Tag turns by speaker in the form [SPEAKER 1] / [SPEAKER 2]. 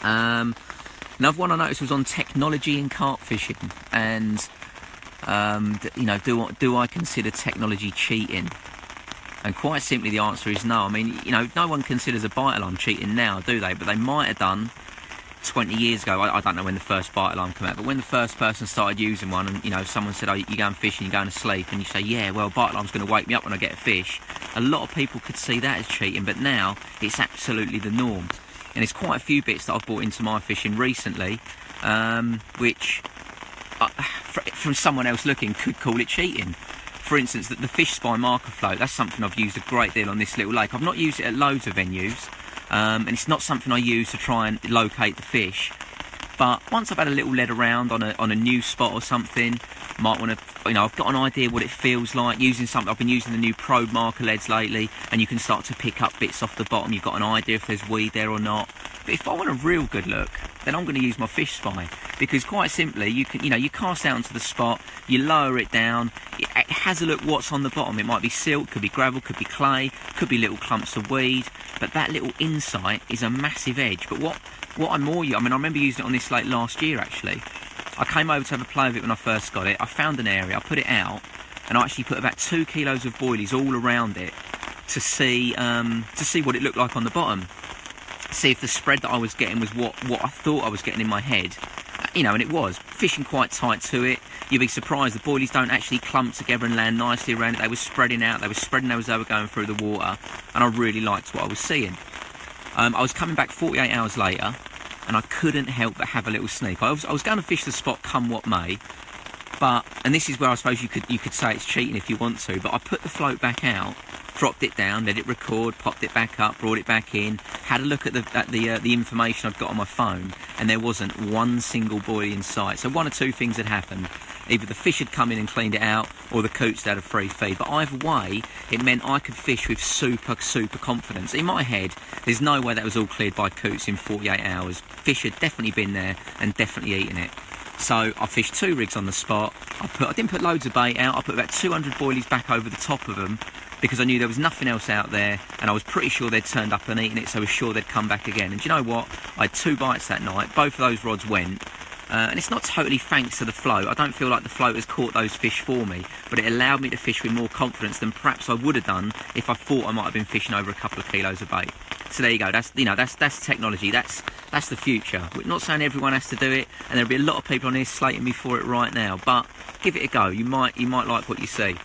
[SPEAKER 1] Another one I noticed was on technology in carp fishing, and you know, do I consider technology cheating? And quite simply, the answer is no. I mean, you know, no one considers a bite alarm cheating now, do they? But they might have done 20 years ago. I don't know when the first bite alarm came out, but when the first person started using one, and you know, someone said, "Oh, you go and fish and you're going to sleep," and you say, "Yeah, well, bite alarm's going to wake me up when I get a fish." A lot of people could see that as cheating, but now it's absolutely the norm. And there's quite a few bits that I've brought into my fishing recently, which, from someone else looking, could call it cheating. For instance, the FishSpy marker float, that's something I've used a great deal on this little lake. I've not used it at loads of venues, and it's not something I use to try and locate the fish. But once I've had a little lead around on a new spot or something, might want to, you know, I've got an idea what it feels like using something. I've been using the new probe marker leads lately, and you can start to pick up bits off the bottom. You've got an idea if there's weed there or not. But if I want a real good look, then I'm going to use my FishSpy, because quite simply, you cast out onto the spot, you lower it down, it has a look what's on the bottom. It might be silt, could be gravel, could be clay, could be little clumps of weed, but that little insight is a massive edge. But what I remember using it on this lake last year actually. I came over to have a play with it when I first got it. I found an area, I put it out, and I actually put about 2 kilos of boilies all around it to see what it looked like on the bottom. See if the spread that I was getting was what I thought I was getting in my head. You know, and it was. Fishing quite tight to it. You'd be surprised, the boilies don't actually clump together and land nicely around it. They were spreading out, as they were going through the water, and I really liked what I was seeing. I was coming back 48 hours later, and I couldn't help but have a little sneak. I was going to fish the spot come what may, but, and this is where I suppose you could say it's cheating if you want to, but I put the float back out, dropped it down, let it record, popped it back up, brought it back in, had a look at the information I'd got on my phone, and there wasn't one single buoy in sight. So one or two things had happened. Either the fish had come in and cleaned it out, or the coots had a free feed. But either way, it meant I could fish with super confidence. In my head, there's no way that was all cleared by coots in 48 hours. Fish had definitely been there and definitely eaten it. So I fished 2 rigs on the spot. I didn't put loads of bait out. I put about 200 boilies back over the top of them, because I knew there was nothing else out there, and I was pretty sure they'd turned up and eaten it, so I was sure they'd come back again. And do you know what? I had 2 bites that night. Both of those rods went. And it's not totally thanks to the float. I don't feel like the float has caught those fish for me, but it allowed me to fish with more confidence than perhaps I would have done if I thought I might have been fishing over a couple of kilos of bait. So there you go. That's technology. That's the future. We're not saying everyone has to do it, and there'll be a lot of people on here slating me for it right now. But give it a go. You might like what you see.